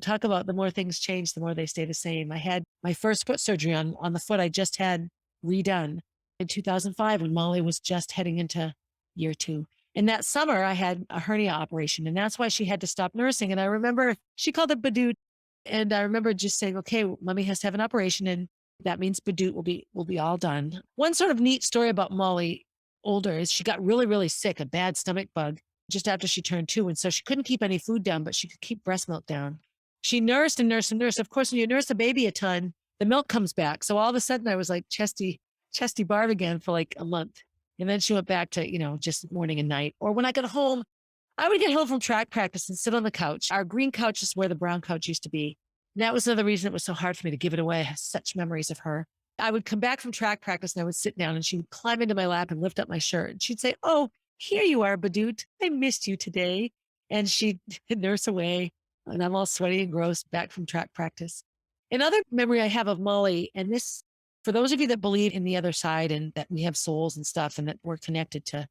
Talk about the more things change, the more they stay the same. I had my first foot surgery on the foot I just had redone in 2005 when Molly was just heading into year 2. And that summer I had a hernia operation, and that's why she had to stop nursing. And I remember she called it Badoot. And I remember just saying, okay, mommy has to have an operation. And that means Badoot will be all done. One sort of neat story about Molly older is she got really, really sick, a bad stomach bug just after she turned 2. And so she couldn't keep any food down, but she could keep breast milk down. She nursed and nursed and nursed. Of course, when you nurse a baby a ton, the milk comes back. So all of a sudden I was like chesty Barb again for like a month. And then she went back to, just morning and night. Or when I got home, I would get home from track practice and sit on the couch. Our green couch is where the brown couch used to be. And that was another reason it was so hard for me to give it away. I have such memories of her. I would come back from track practice and I would sit down and she would climb into my lap and lift up my shirt. And she'd say, "Oh, here you are, Badoot. I missed you today." And she'd nurse away. And I'm all sweaty and gross back from track practice. Another memory I have of Molly, and this, for those of you that believe in the other side and that we have souls and stuff and that we're connected to,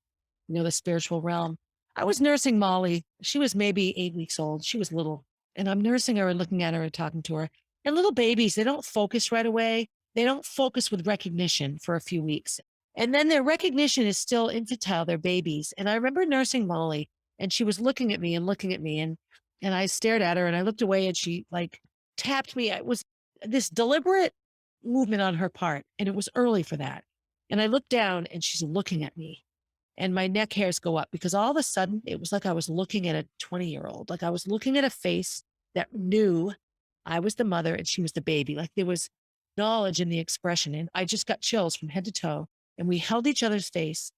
the spiritual realm. I was nursing Molly. She was maybe 8 weeks old. She was little. And I'm nursing her and looking at her and talking to her. And little babies, they don't focus right away. They don't focus with recognition for a few weeks. And then their recognition is still infantile, they're babies. And I remember nursing Molly and she was looking at me and looking at me. And I stared at her and I looked away and she like tapped me. It was this deliberate movement on her part. And it was early for that. And I looked down and she's looking at me and my neck hairs go up because all of a sudden it was like I was looking at a 20-year-old, like I was looking at a face that knew I was the mother and she was the baby. Like there was knowledge in the expression. And I just got chills from head to toe. And we held each other's face,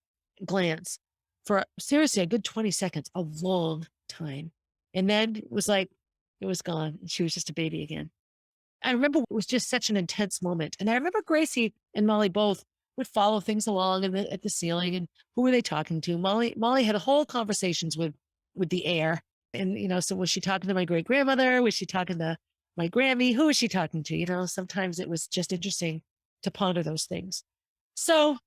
glance for seriously a good 20 seconds, a long time. And then it was like, it was gone. And she was just a baby again. I remember it was just such an intense moment. And I remember Gracie and Molly both would follow things along at the ceiling and who were they talking to? Molly had whole conversations with the air. And, so was she talking to my great grandmother? Was she talking to my Grammy? Who was she talking to? Sometimes it was just interesting to ponder those things. So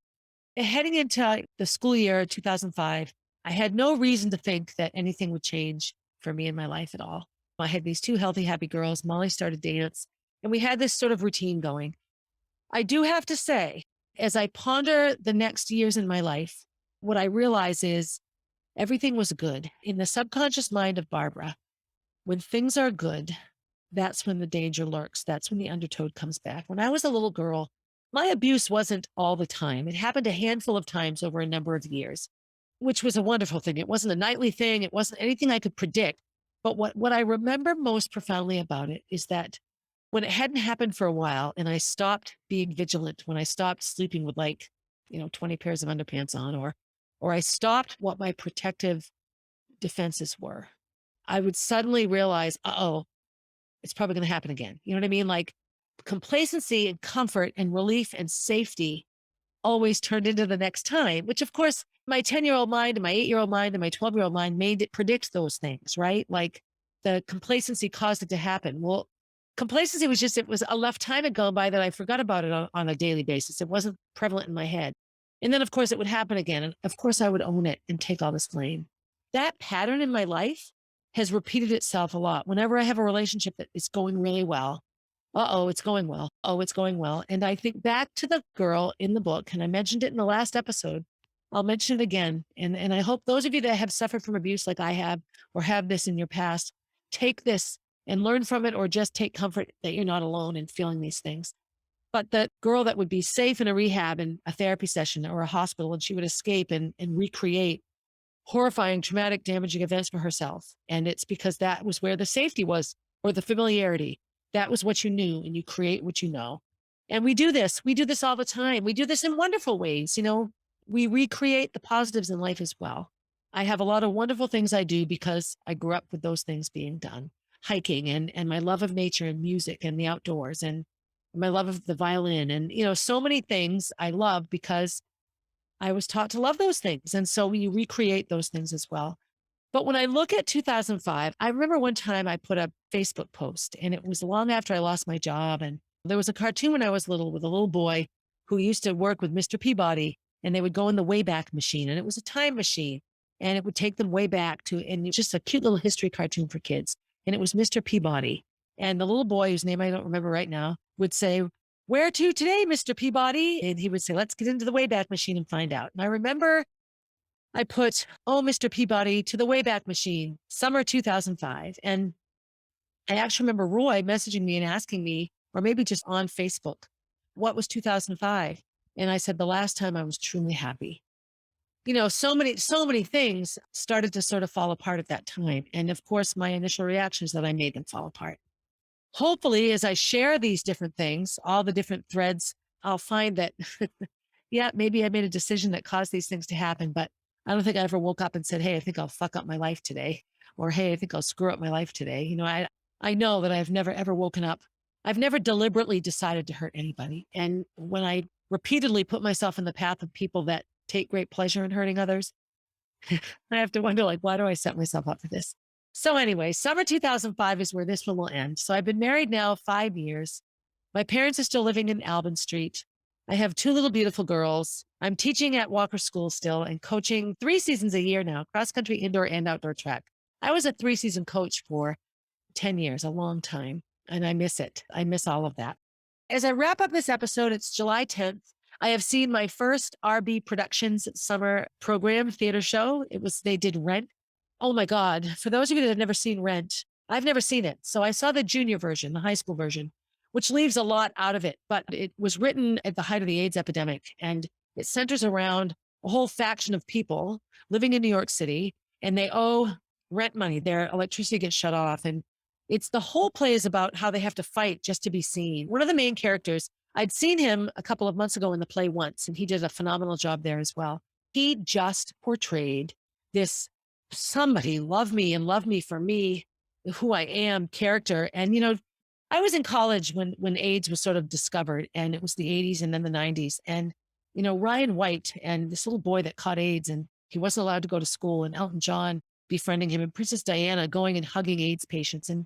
heading into the school year 2005, I had no reason to think that anything would change for me in my life at all. I had these two healthy, happy girls. Molly started dance, and we had this sort of routine going. I do have to say, as I ponder the next years in my life, what I realize is everything was good. In the subconscious mind of Barbara, when things are good, that's when the danger lurks. That's when the undertow comes back. When I was a little girl, my abuse wasn't all the time. It happened a handful of times over a number of years, which was a wonderful thing. It wasn't a nightly thing. It wasn't anything I could predict. But what I remember most profoundly about it is that when it hadn't happened for a while and I stopped being vigilant, when I stopped sleeping with 20 pairs of underpants on, or I stopped what my protective defenses were, I would suddenly realize, it's probably going to happen again. You know what I mean? Like complacency and comfort and relief and safety always turned into the next time, which of course my 10-year-old mind and my 8-year-old mind and my 12-year-old mind made it predict those things, right? Like the complacency caused it to happen. Well, complacency was just, it was a left time had gone by that I forgot about it on a daily basis. It wasn't prevalent in my head. And then of course it would happen again. And of course I would own it and take all this blame. That pattern in my life has repeated itself a lot. Whenever I have a relationship that is going really well, it's going well. Oh, it's going well. And I think back to the girl in the book, and I mentioned it in the last episode. I'll mention it again. And I hope those of you that have suffered from abuse like I have, or have this in your past, take this and learn from it, or just take comfort that you're not alone in feeling these things. But the girl that would be safe in a rehab and a therapy session or a hospital, and she would escape and recreate horrifying, traumatic, damaging events for herself. And it's because that was where the safety was, or the familiarity. That was what you knew, and you create what you know. And we do this all the time. We do this in wonderful ways. We recreate the positives in life as well. I have a lot of wonderful things I do because I grew up with those things being done. Hiking and my love of nature and music and the outdoors and my love of the violin and, so many things I love because I was taught to love those things. And so we recreate those things as well. But when I look at 2005, I remember one time I put a Facebook post, and it was long after I lost my job. And there was a cartoon when I was little with a little boy who used to work with Mr. Peabody, and they would go in the Wayback Machine, and it was a time machine, and it would take them way back to, and it's just a cute little history cartoon for kids. And it was Mr. Peabody. And the little boy, whose name I don't remember right now, would say, "Where to today, Mr. Peabody?" And he would say, "Let's get into the Wayback Machine and find out." And I remember I put, "Oh, Mr. Peabody, to the Wayback Machine, summer 2005. And I actually remember Roy messaging me and asking me, or maybe just on Facebook, what was 2005? And I said, the last time I was truly happy. So many things started to sort of fall apart at that time. And of course, my initial reaction is that I made them fall apart. Hopefully, as I share these different things, all the different threads, I'll find that, yeah, maybe I made a decision that caused these things to happen, but I don't think I ever woke up and said, "Hey, I think I'll fuck up my life today," or "Hey, I think I'll screw up my life today." I know that I've never ever woken up I've never deliberately decided to hurt anybody. And when I repeatedly put myself in the path of people that take great pleasure in hurting others, I have to wonder, like, why do I set myself up for this? So anyway, summer 2005 is where this one will end. So I've been married now 5 years. My parents are still living in Albin Street. I have two little beautiful girls. I'm teaching at Walker School still and coaching 3 seasons a year now, cross country, indoor and outdoor track. I was a 3 season coach for 10 years, a long time, and I miss it. I miss all of that. As I wrap up this episode, it's July 10th. I have seen my first RB Productions summer program theater show. They did Rent. Oh my God. For those of you that have never seen Rent, I've never seen it. So I saw the junior version, the high school version, which leaves a lot out of it, but it was written at the height of the AIDS epidemic. And it centers around a whole faction of people living in New York City, and they owe rent money. Their electricity gets shut off. And the whole play is about how they have to fight just to be seen. One of the main characters, I'd seen him a couple of months ago in the play once, and he did a phenomenal job there as well. He just portrayed this somebody love me and love me for me, who I am character. And, I was in college when AIDS was sort of discovered, and it was the 80s and then the 90s. And, Ryan White and this little boy that caught AIDS, and he wasn't allowed to go to school, and Elton John befriending him, and Princess Diana going and hugging AIDS patients, and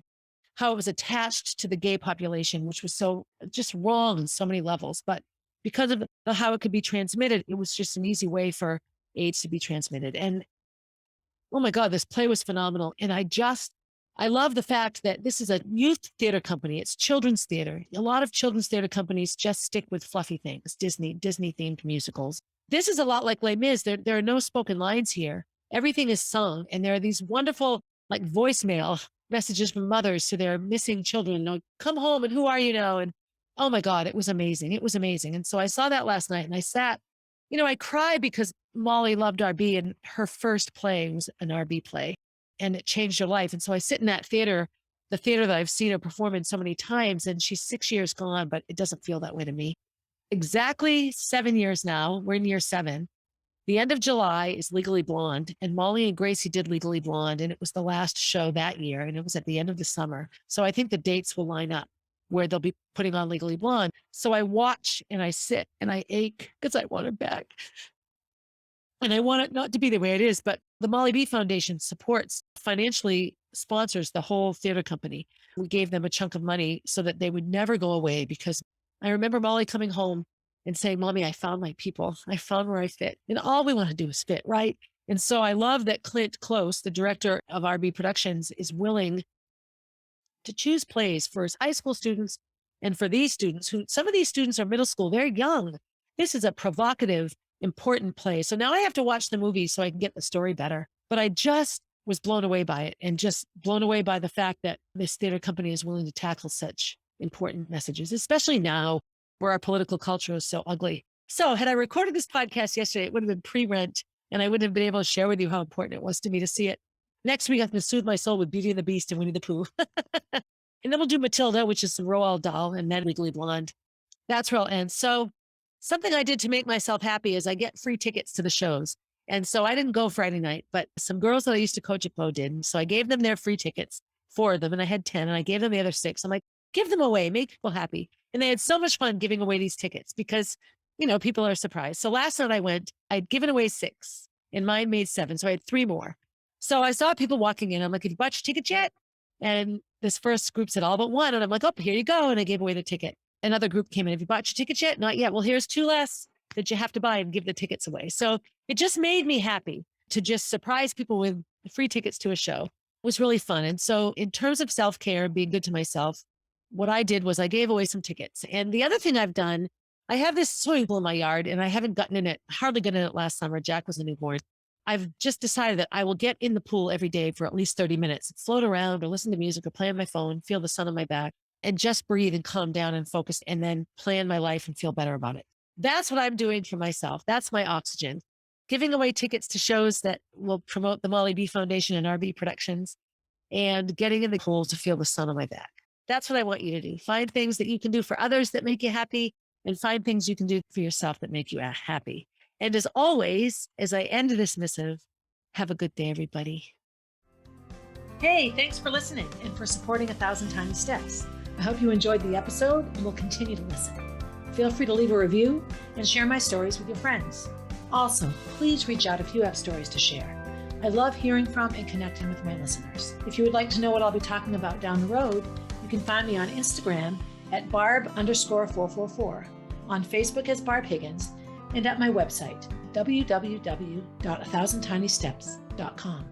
how it was attached to the gay population, which was so just wrong on so many levels. But because of how it could be transmitted, it was just an easy way for AIDS to be transmitted. And oh my God, this play was phenomenal. And I love the fact that this is a youth theater company. It's children's theater. A lot of children's theater companies just stick with fluffy things, Disney themed musicals. This is a lot like Les Mis. There are no spoken lines here. Everything is sung. And there are these wonderful like voicemail messages from mothers to their missing children. Come home, and who are you now? And oh my God, it was amazing. It was amazing. And so I saw that last night, and I sat, I cried because Molly loved RB, and her first play was an RB play, and it changed her life. And so I sit in that theater, the theater that I've seen her perform in so many times, and she's 6 years gone, but it doesn't feel that way to me. Exactly 7 years now. We're in year 7. The end of July is Legally Blonde, and Molly and Gracie did Legally Blonde, and it was the last show that year, and it was at the end of the summer. So I think the dates will line up where they'll be putting on Legally Blonde. So I watch and I sit and I ache because I want it back. And I want it not to be the way it is, but the Molly B Foundation financially sponsors the whole theater company. We gave them a chunk of money so that they would never go away, because I remember Molly coming home and saying, Mommy, I found my people. I found where I fit. And all we want to do is fit, right? And so I love that Clint Close, the director of RB Productions, is willing to choose plays for his high school students and for these students, some of these students are middle school, they're young. This is a provocative, important play. So now I have to watch the movie so I can get the story better. But I just was blown away by it, and just blown away by the fact that this theater company is willing to tackle such important messages, especially now where our political culture is so ugly. So had I recorded this podcast yesterday, it would have been pre-Rent, and I wouldn't have been able to share with you how important it was to me to see it. Next week, I'm going to soothe my soul with Beauty and the Beast and Winnie the Pooh. And then we'll do Matilda, which is the Roald Dahl, and then Legally Blonde. That's where I'll end. So something I did to make myself happy is I get free tickets to the shows. And so I didn't go Friday night, but some girls that I used to coach at Bo did. And so I gave them their free tickets, 4 of them, and I had 10, and I gave them the other 6. I'm like, give them away, make people happy. And they had so much fun giving away these tickets because, people are surprised. So last night I went, I'd given away 6 and mine made 7. So I had 3 more. So I saw people walking in. I'm like, have you bought your ticket yet? And this first group said all but one. And I'm like, oh, here you go. And I gave away the ticket. Another group came in. Have you bought your ticket yet? Not yet. Well, here's 2 less that you have to buy and give the tickets away. So it just made me happy to just surprise people with free tickets to a show. It was really fun. And so in terms of self-care and being good to myself, what I did was I gave away some tickets. And the other thing I've done, I have this swimming pool in my yard, and I haven't gotten in it, hardly got in it last summer. Jack was a newborn. I've just decided that I will get in the pool every day for at least 30 minutes, float around or listen to music or play on my phone, feel the sun on my back, and just breathe and calm down and focus, and then plan my life and feel better about it. That's what I'm doing for myself. That's my oxygen. Giving away tickets to shows that will promote the Molly B Foundation and RB Productions, and getting in the pool to feel the sun on my back. That's what I want you to do. Find things that you can do for others that make you happy, and find things you can do for yourself that make you happy. And as always, as I end this missive, have a good day, everybody. Hey, thanks for listening and for supporting 1,000 Tiny Steps. I hope you enjoyed the episode and will continue to listen. Feel free to leave a review and share my stories with your friends. Also, please reach out if you have stories to share. I love hearing from and connecting with my listeners. If you would like to know what I'll be talking about down the road, you can find me on Instagram at barb_444, on Facebook as Barb Higgins, and at my website, www.1000tinysteps.com.